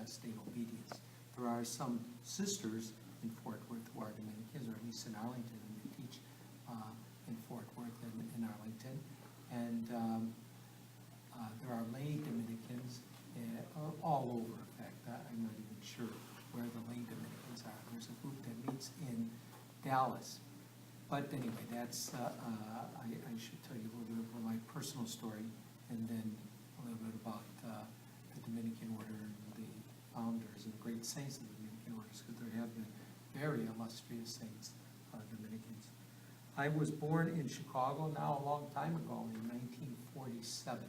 state obedience. There are some sisters in Fort Worth who are Dominicans, or at least in Arlington, and they teach in Fort Worth and in Arlington. And there are lay Dominicans all over. In fact, I'm not even sure where the lay Dominicans are. There's a group that meets in Dallas. But anyway, that's, I should tell you a little bit about my personal story, and then a little bit about the Dominican order and the founders and the great saints of the Dominican orders, because there have been very illustrious saints, Dominicans. I was born in Chicago now a long time ago, in 1947.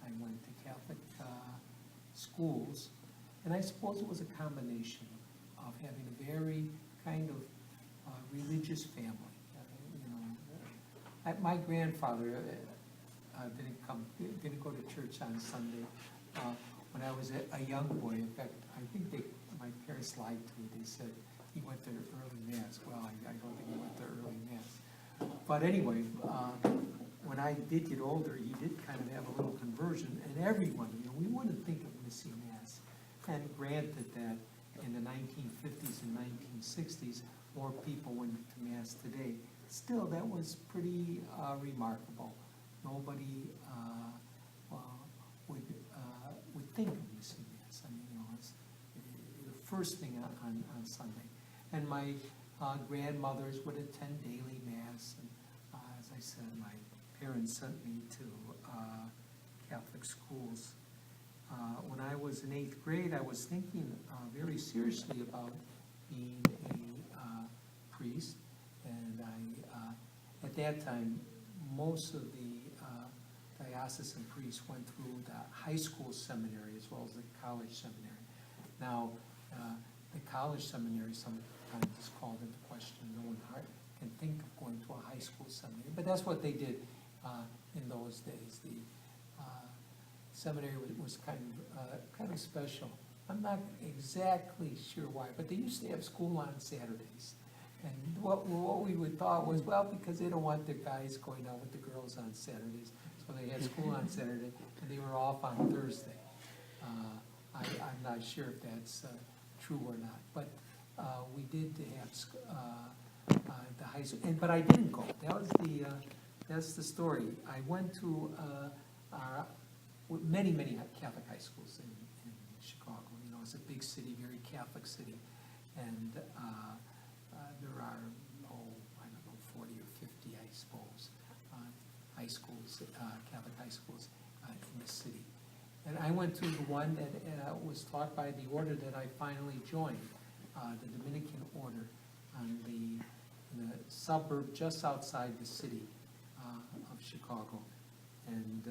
I went to Catholic schools, and I suppose it was a combination of having a very kind of religious family. My grandfather didn't go to church on Sunday when I was a young boy. In fact, I think my parents lied to me. They said he went to early mass. Well, I don't think he went to early mass. But anyway, when I did get older, he did kind of have a little conversion, and everyone, we wouldn't think of missing mass. And granted that in the 1950s and 1960s, more people went to mass today. Still, that was pretty remarkable. Nobody would think of missing mass. I mean, it's the first thing on Sunday. And my grandmothers would attend daily mass. And as I said, my parents sent me to Catholic schools. When I was in 8th grade, I was thinking very seriously about being a priest. And at that time, most of the diocesan priests went through the high school seminary as well as the college seminary. Now, the college seminary sometimes is called into question. No one can think of going to a high school seminary, but that's what they did in those days. The seminary was kind of special. I'm not exactly sure why, but they used to have school on Saturdays. And what we would thought was, well, because they don't want their guys going out with the girls on Saturdays, so they had school on Saturday, and they were off on Thursday. I'm not sure if that's true or not, but we did have the high school, but I didn't go. That's the story. I went to many Catholic high schools in Chicago. It's a big city, very Catholic city, and there are, I don't know, 40 or 50, I suppose, high schools, Catholic high schools in the city. And I went to the one that was taught by the order that I finally joined, the Dominican order, in the suburb just outside the city of Chicago. And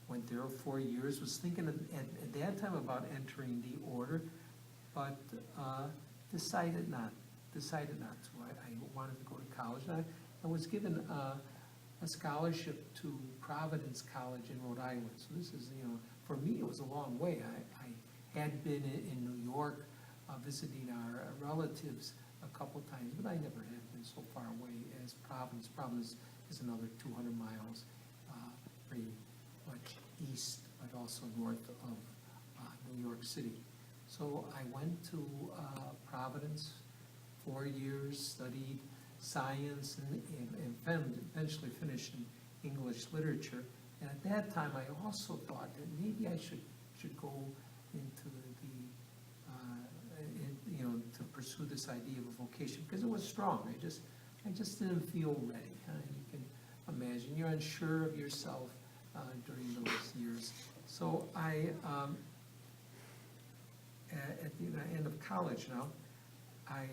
went there 4 years, was thinking at that time about entering the order, but decided not to. I wanted to go to college. I was given a scholarship to Providence College in Rhode Island. So this is, for me, it was a long way. I had been in New York visiting our relatives a couple times, but I never had been so far away as Providence. Providence is another 200 miles, pretty much east, but also north of New York City. So I went to Providence, 4 years, studied science, and eventually finished in English literature. And at that time, I also thought that maybe I should go into to pursue this idea of a vocation, because it was strong. I just didn't feel ready. You can imagine, you're unsure of yourself during those years. So at the end of college now, I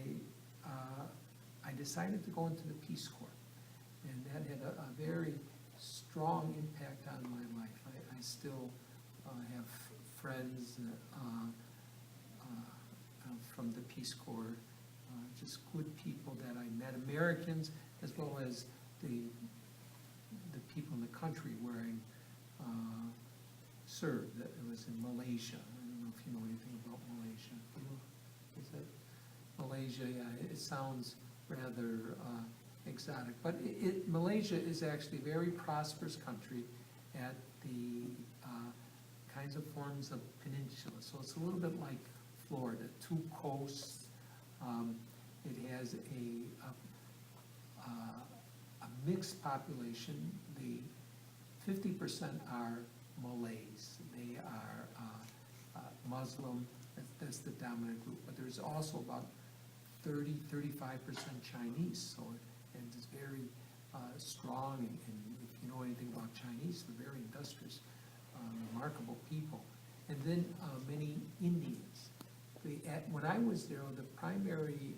decided to go into the Peace Corps, and that had a very strong impact on my life. I still have friends from the Peace Corps, just good people that I met, Americans as well as the people in the country where I served. It was in Malaysia. I don't know if you know anything about Malaysia. Is it Malaysia? Yeah, it sounds rather exotic, but Malaysia is actually a very prosperous country at the kinds of forms of peninsula. So it's a little bit like Florida, two coasts. It has a mixed population. The 50% are Malays. They are Muslim. That's the dominant group. But there's also about 35% Chinese. So and it's very strong. And if you know anything about Chinese, they're very industrious, remarkable people. And then many Indians. When I was there, the primary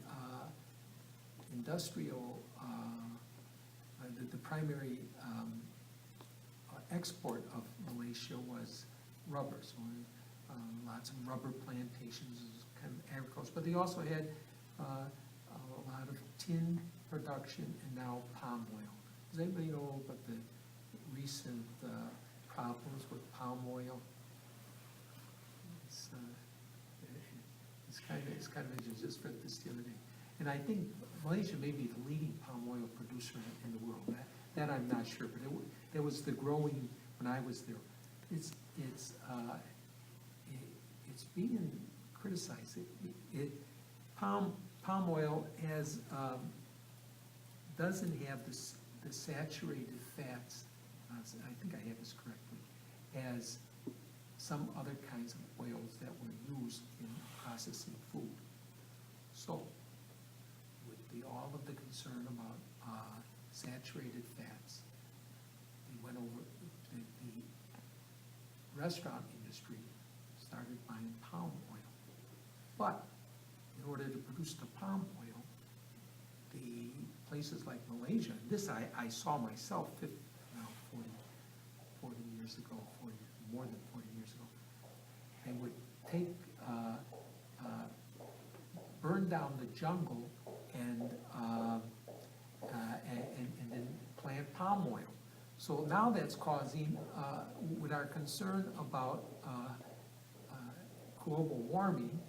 industrial, the primary export of Malaysia was rubber. So lots of rubber plantations, kind of agriculture. But they also had a lot of tin production and now palm oil. Does anybody know about the recent problems with palm oil? It's kind of interesting. Just read this the other day, and I think Malaysia may be the leading palm oil producer in the world. That I'm not sure, but it was the growing when I was there. It's being criticized. Palm oil has doesn't have the saturated fats. I think I have this correctly, as some other kinds of oils that were used in processing food. So, with all of the concern about saturated fats, they went over, the restaurant industry started buying palm oil. But in order to produce the palm oil, the places like Malaysia, this I saw myself 40 years ago, more than 40 years ago, they would take, burn down the jungle and then plant palm oil. So now that's causing, with our concern about global warming,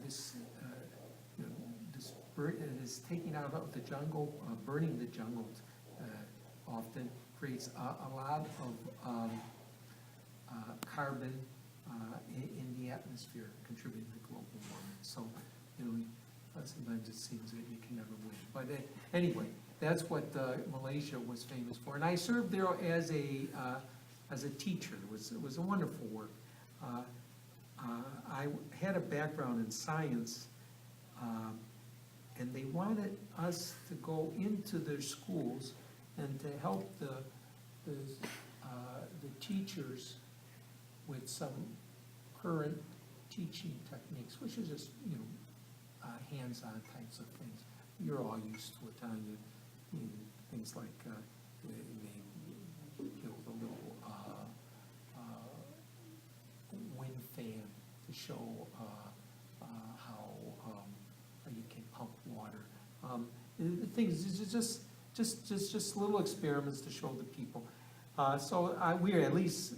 this taking out of the jungle, burning the jungle often creates a lot of carbon in the atmosphere, contributing to global warming. So, sometimes it seems that you can never win. But anyway, that's what Malaysia was famous for. And I served there as a teacher. It was a wonderful work. I had a background in science, and they wanted us to go into their schools and to help the teachers with some current teaching techniques, which is just hands-on types of things. You're all used to it, Tanya. Things like they build a little wind fan to show how you can pump water. Things just little experiments to show the people. So we at least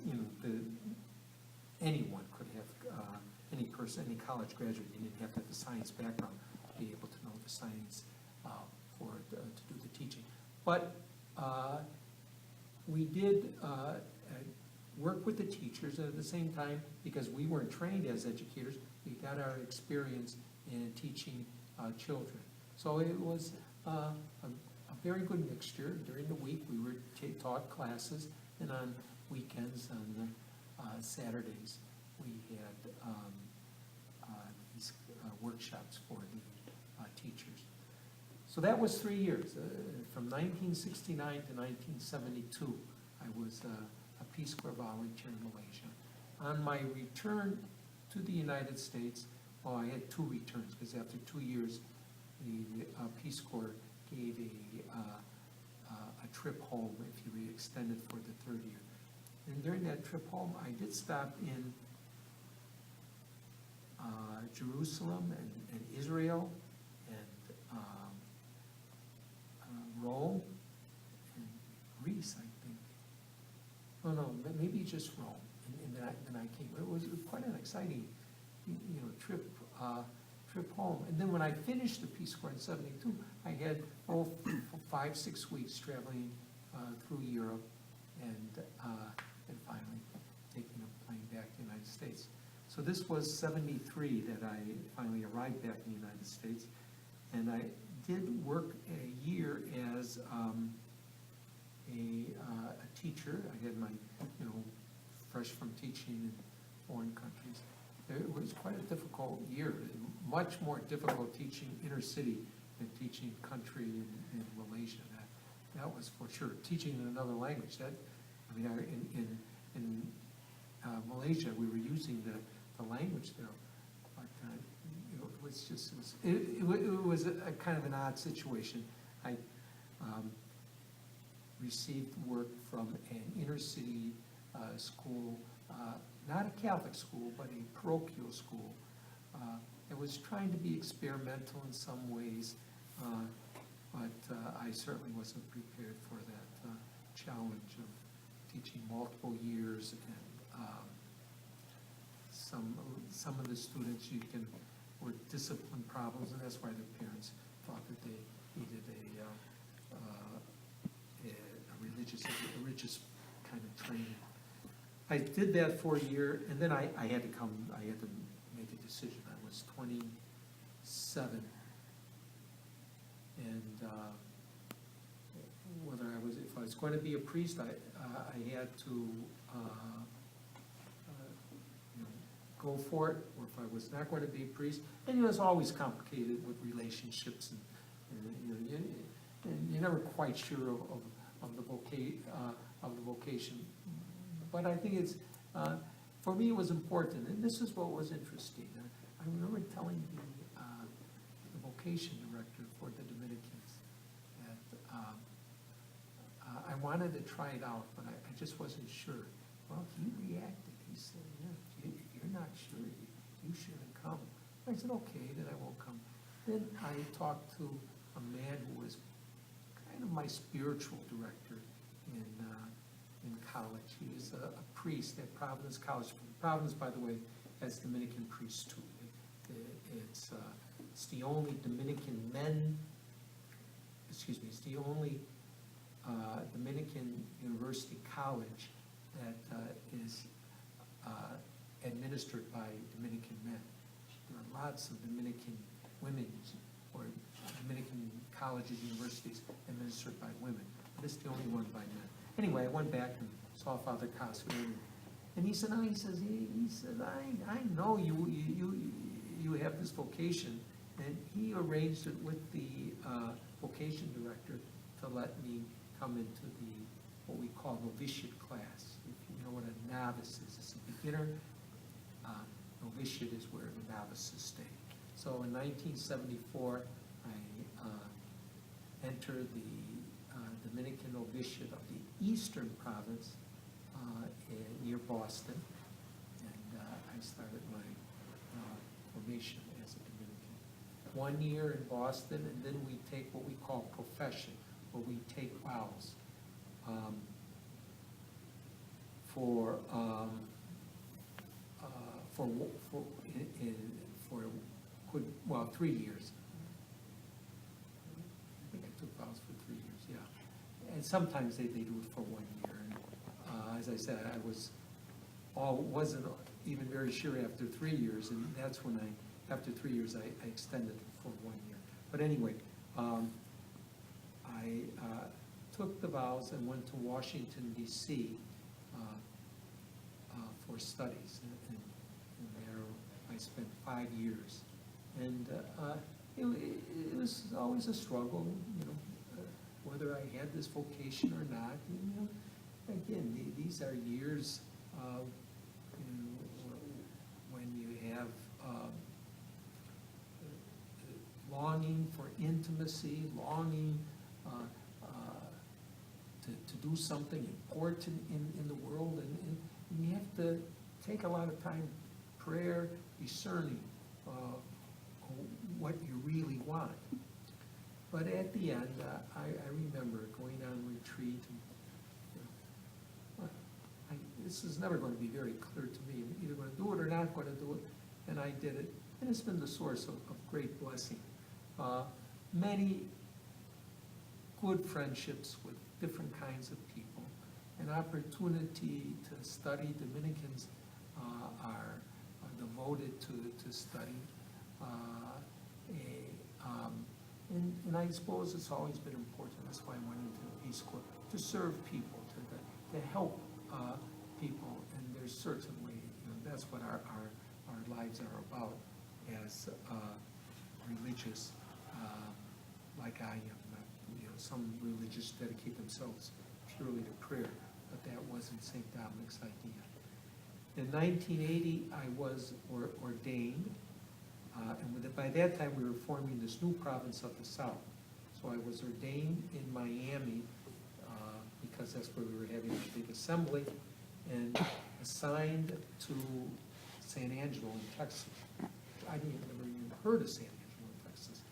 anyone could have, any person, any college graduate, you didn't have to have a science background to be able to know the science to do the teaching. But we did work with the teachers, and at the same time, because we weren't trained as educators, we got our experience in teaching children. So it was a very good mixture. During the week, we were taught classes, and on weekends, on Saturdays, we had these workshops for the teachers. So that was 3 years. From 1969 to 1972, I was a Peace Corps volunteer in Malaysia. On my return to the United States, well, I had two returns, because after 2 years, the Peace Corps gave a trip home if you were extended for the third year. And during that trip home, I did stop in Jerusalem and Israel and Rome and Greece, I think. Oh no, maybe just Rome. And then I came. It was quite an exciting, trip home. And then when I finished the Peace Corps in '72, I had 5-6 weeks traveling through Europe, and and finally taking a plane back to the United States. So this was 73 that I finally arrived back in the United States, and I did work a year as a teacher. I had my, fresh from teaching in foreign countries. It was quite a difficult year, much more difficult teaching inner city than teaching country in Malaysia. That was for sure. Teaching in another language, in Malaysia, we were using the language there, but it was a kind of an odd situation. I received work from an inner city school, not a Catholic school, but a parochial school. It was trying to be experimental in some ways, but I certainly wasn't prepared for that challenge of teaching multiple years, and some of the students were discipline problems, and that's why their parents thought that they needed a religious kind of training. I did that for a year, and then I had to make a decision. I was 27, and if I was going to be a priest, I had to go for it, or if I was not going to be a priest. And it's always complicated with relationships, and you're never quite sure of the vocation. But I think it's, for me, it was important, and this is what was interesting. I remember telling the vocation director for the Dominicans that I wanted to try it out, but I just wasn't sure. Well, he reacted. He said, if you're not sure, you shouldn't come. I said, okay, then I won't come. Then I talked to a man who was kind of my spiritual director in college. He was a priest at Providence College. Providence, by the way, has Dominican priests too. It's the only it's the only Dominican University college that is administered by Dominican men. There are lots of Dominican women or Dominican colleges, universities administered by women. But it's the only one by men. Anyway, I went back and saw Father Cosmo, and he said, I know you have this vocation, and he arranged it with the vocation director to let me come into what we call novitiate class. If you know what a novice is, it's a beginner. Novitiate is where the novices stay. So in 1974, I entered the Dominican novitiate of the Eastern Province near Boston, and I started my formation as a Dominican. 1 year in Boston, and then we take what we call profession, where we take vows for 3 years. I think I took vows for 3 years, yeah. And sometimes they do it for 1 year. And as I said, I wasn't even very sure after 3 years, and that's when after 3 years, I extended it for 1 year. But anyway, I took the vows and went to Washington, D.C. For studies, and there I spent 5 years. And it was always a struggle, whether I had this vocation or not. Again, these are years of, when you have longing for intimacy, longing to do something important in the world, and you have to take a lot of time, prayer, discerning what you really want. But at the end, I remember going on retreat, and this is never going to be very clear to me. I'm either going to do it or not going to do it, and I did it, and it's been the source of great blessing. Many good friendships with different kinds of people, an opportunity to study. Dominicans are devoted to study. And I suppose it's always been important, that's why I went into the Peace Corps, to serve people, to help people, and there's certainly, that's what our lives are about as religious, like I am. Some religious dedicate themselves purely to prayer, but that wasn't St. Dominic's idea. In 1980, I was ordained. And by that time, we were forming this new province of the South. So I was ordained in Miami, because that's where we were having a big assembly, and assigned to San Angelo in Texas. I never even heard of San Angelo in Texas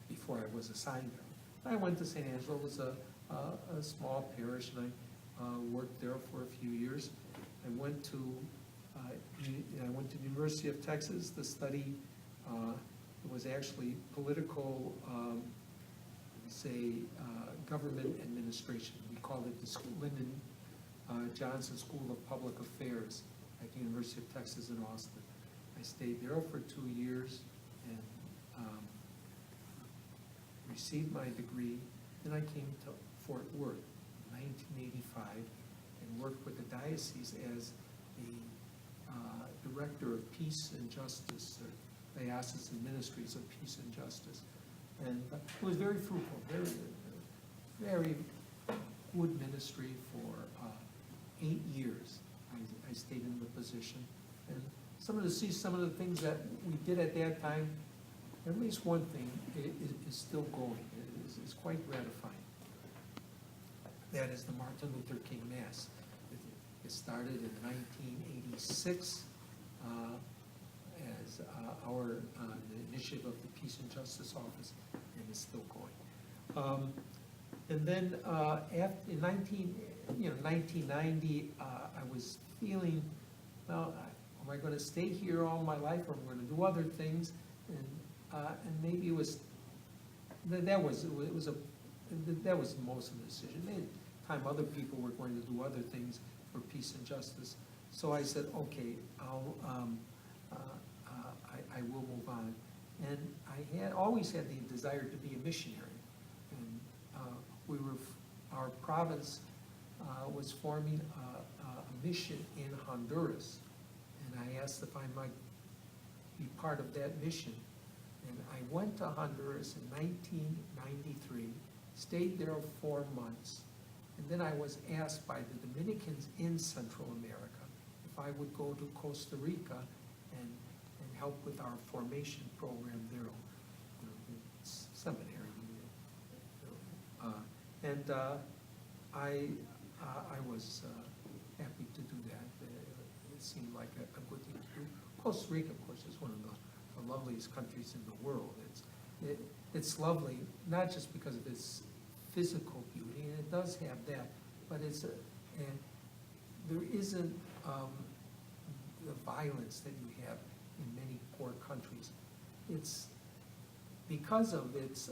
before I was assigned there. I went to San Angelo. It was a small parish, and I worked there for a few years. I went to the University of Texas to study. It was actually political, government administration. We called it the Lyndon Johnson School of Public Affairs at the University of Texas in Austin. I stayed there for 2 years and received my degree. Then I came to Fort Worth in 1985 and worked with the diocese as the Director of Peace and Justice, or Diocesan Ministries of Peace and Justice. And it was very fruitful, very good ministry for 8 years. I stayed in the position. And some of the things that we did at that time, at least one thing is still going. It's quite gratifying. That is the Martin Luther King Mass. It started in 1986 as the initiative of the Peace and Justice Office, and it's still going. And then in 1990, I was feeling, well, am I going to stay here all my life, or am I going to do other things? And maybe it was that was most of the decision. At the time, other people were going to do other things for peace and justice. So I said, okay, I will move on. And I had always had the desire to be a missionary. And our province was forming a mission in Honduras. And I asked if I might be part of that mission. And I went to Honduras in 1993, stayed there 4 months, and then I was asked by the Dominicans in Central America if I would go to Costa Rica and help with our formation program there, seminary. I was happy to do that. It seemed like a good thing to do. Costa Rica, of course, is one of the loveliest countries in the world. It's lovely, not just because of its physical beauty, and it does have that, but there isn't the violence that you have in many poor countries. It's because of its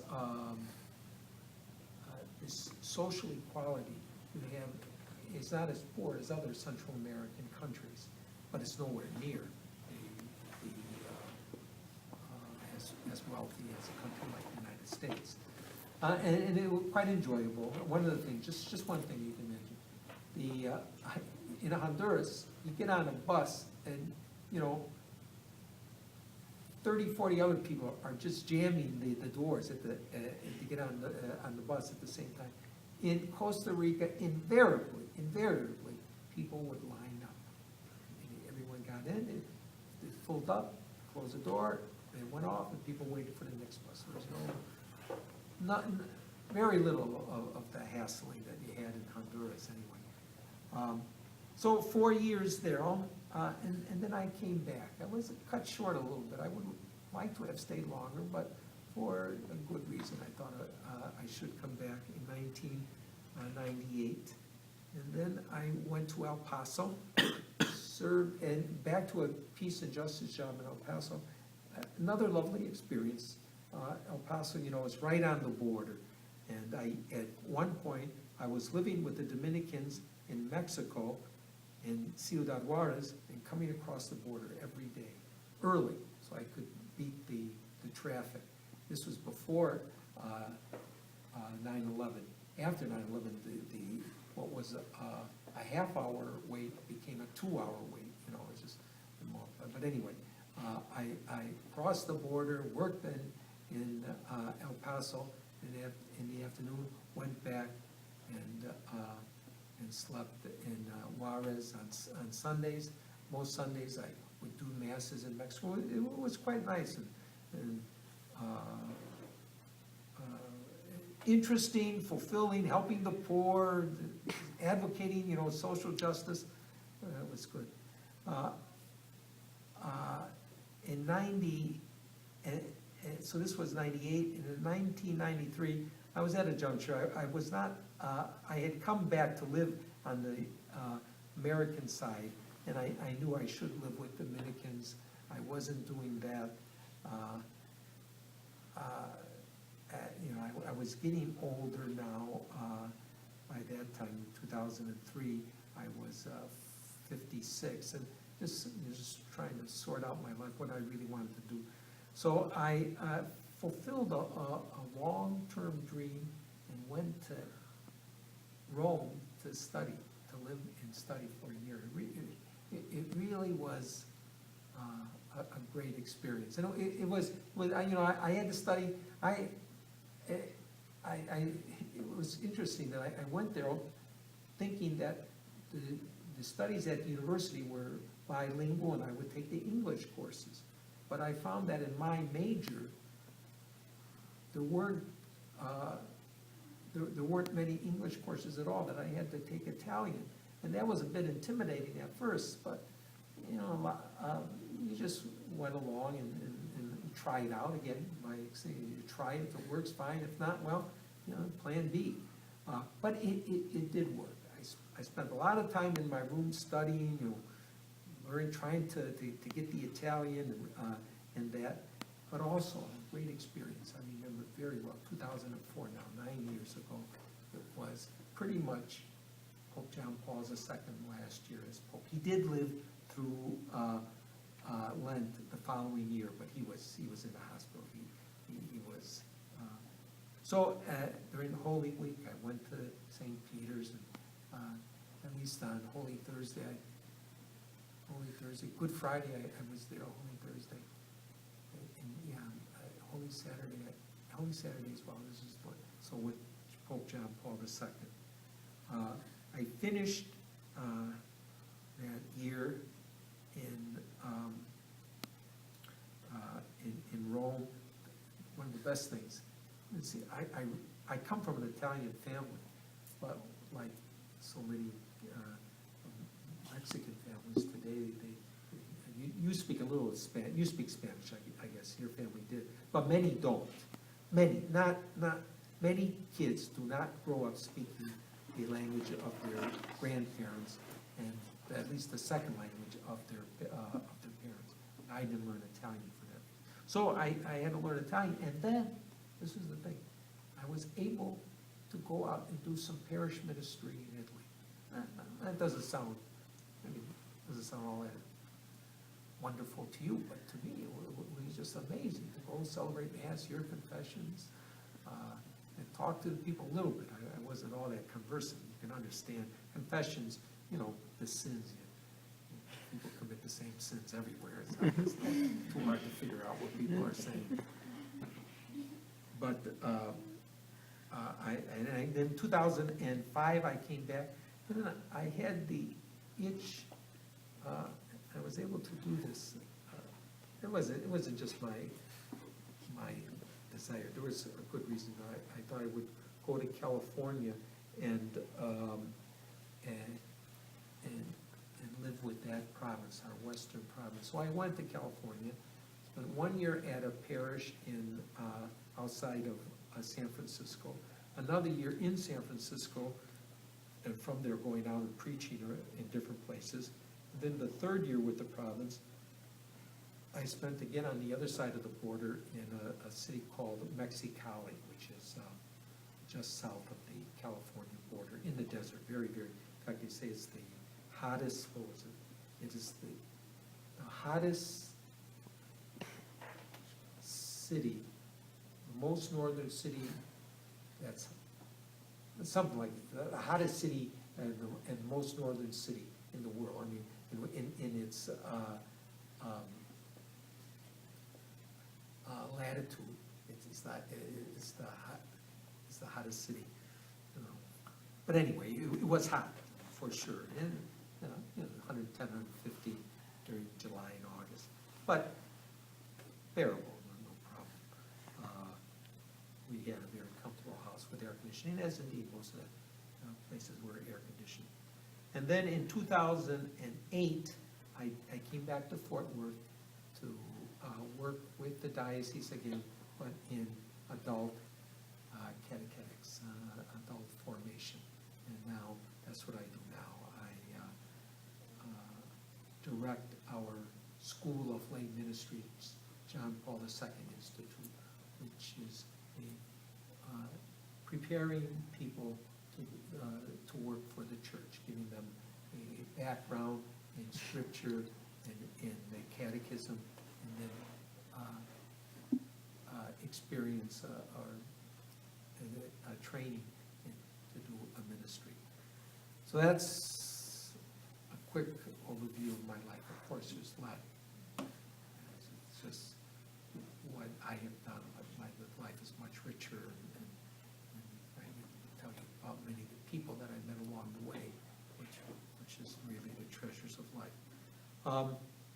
this social equality you have. It's not as poor as other Central American countries, but it's nowhere near as wealthy as a country like the United States. And it was quite enjoyable. One of the things, just one thing you can mention, in Honduras, you get on a bus and, 30, 40 other people are just jamming the doors to get on the bus at the same time. In Costa Rica, invariably, people would line up. Everyone got in, it filled up, closed the door, they went off, and people waited for the next bus. There was very little of the hassling that you had in Honduras anyway. So 4 years there, and then I came back. I was cut short a little bit. I would like to have stayed longer, but for a good reason, I thought I should come back in 1998. And then I went to El Paso, served, and back to a peace and justice job in El Paso. Another lovely experience. El Paso, is right on the border. And at one point, I was living with the Dominicans in Mexico, in Ciudad Juarez, and coming across the border every day, early, so I could beat the traffic. This was before 9/11. After 9/11, what was a half-hour wait became a 2-hour wait, it's just, but anyway, I crossed the border, worked in El Paso in the afternoon, went back and slept in Juarez on Sundays. Most Sundays I would do masses in Mexico. It was quite nice and interesting, fulfilling, helping the poor, advocating, social justice. It was good. In 90, so this was 98, and in 1993, I was at a juncture. I was not, I had come back to live on the American side, and I knew I should live with Dominicans. I wasn't doing that. I was getting older now. By that time, in 2003, I was 56, and just trying to sort out my life, what I really wanted to do. So I fulfilled a long-term dream and went to Rome to study, to live and study for a year. It really was a great experience. It was I had to study. It was interesting that I went there thinking that the studies at the university were bilingual and I would take the English courses. But I found that in my major, there weren't many English courses at all, that I had to take Italian. And that was a bit intimidating at first, but you just went along and try it out again. You try it, if it works, fine. If not, well, plan B. But it did work. I spent a lot of time in my room studying, learning, trying to get the Italian and that, but also a great experience. I remember very well, 2004 now, 9 years ago, it was pretty much Pope John Paul II last year as Pope. He did live through Lent the following year, but he was in the hospital. He was, so during Holy Week, I went to St. Peter's, and at least on Holy Thursday, Good Friday, I was there Holy Thursday, and Holy Saturday as well. This is so with Pope John Paul II. I finished that year in Rome. One of the best things. Let's see, I come from an Italian family, but like so many Mexican families today, you speak a little Spanish. You speak Spanish, I guess. Your family did, but many don't. Many kids do not grow up speaking the language of their grandparents, and at least the second language of their parents. I didn't learn Italian for that. So I had to learn Italian, and then this is the thing: I was able to go out and do some parish ministry in Italy. That doesn't sound all that wonderful to you, but to me it was just amazing to go celebrate Mass, hear confessions, and talk to the people a little bit. I wasn't all that conversant. You can understand confessions, the sins. People commit the same sins everywhere. It's not too hard to figure out what people are saying. But in 2005 I came back, and then I had the itch. I was able to do this. It wasn't just my desire. There was a good reason. I thought I would go to California and live with that province, our western province. So I went to California, spent 1 year at a parish in outside of San Francisco, another year in San Francisco, and from there going out and preaching in different places. Then the third year with the province, I spent again on the other side of the border in a city called Mexicali, which just south of the California border, in the desert, very, very, in fact, they say it's the hottest, what was it? It is the hottest city, the most northern city, that's something like the hottest city and the most northern city in the world. I mean, in its latitude, it's the hottest city, you know. But anyway, it was hot for sure, and 110, 150 during July and August, but bearable, no problem. We had a very comfortable house with air conditioning, as indeed most of the places were air conditioned. And then in 2008, I came back to Fort Worth to work with the diocese again, but in adult catechetics, adult formation. And now, that's what I do now. I direct our School of Lay Ministries, John Paul II Institute, which is preparing people to work for the church, giving them a background in scripture and in the catechism, and then experience or training to do a ministry. So that's a quick overview of my life. Of course, there's a lot. It's just what I have done. My life is much richer, and I can tell you about many of the people that I met along the way, which is really the treasures of life.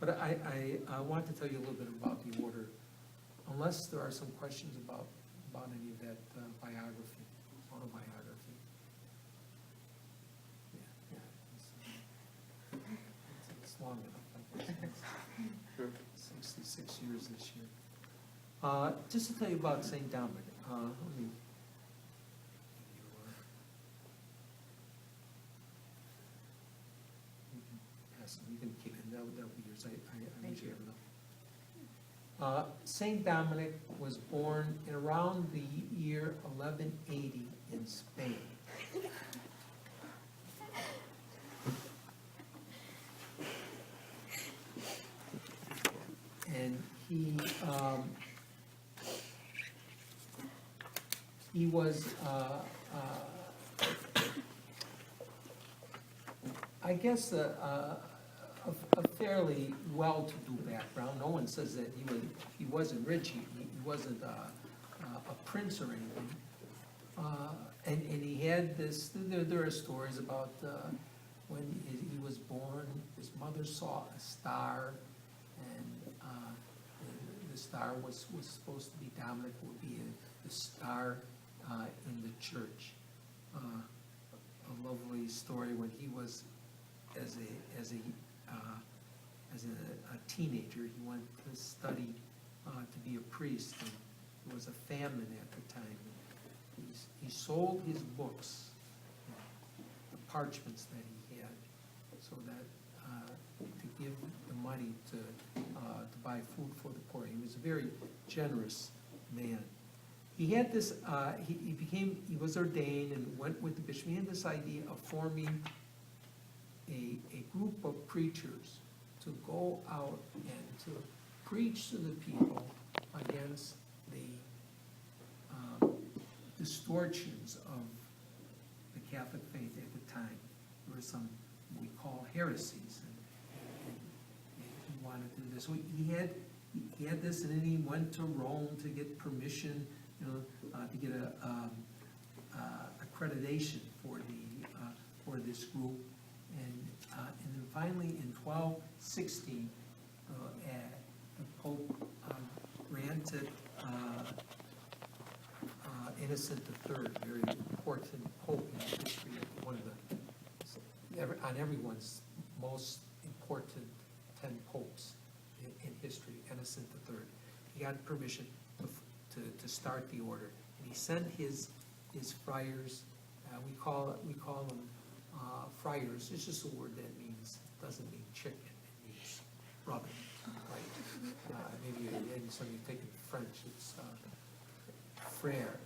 But I want to tell you a little bit about the order, unless there are some questions about any of that biography, autobiography. Yeah, it's long enough, I guess. 66 years this year. Just to tell you about St. Dominic, let me give you, you can keep it, that'll be yours, I usually have enough. St. Dominic was born in around the year 1180 in Spain. And he was, I guess, a fairly well-to-do background. No one says that he wasn't rich. He wasn't a prince or anything. And he had this. There are stories about when he was born. His mother saw a star, and the star was supposed to be Dominic. Would be the star in the church. A lovely story when he was as a teenager, he went to study to be a priest, and there was a famine at the time. He sold his books, the parchments that he had, so that to give the money to buy food for the poor. He was a very generous man. He had this. He was ordained and went with the bishop. He had this idea of forming a group of preachers to go out and to preach to the people against the distortions of the Catholic faith at the time. There were some we call heresies, and he wanted to do this. So he had this, and then he went to Rome to get permission, to get a accreditation for this group. And then finally in 1216, the Pope granted Innocent III, very important Pope in the history of one of on everyone's most important 10 popes in history, Innocent III. He got permission to start the order, and he sent his friars. We call them friars. It's just a word that doesn't mean chicken. It means rubbing, right? Maybe some of you take it in French. It's frère.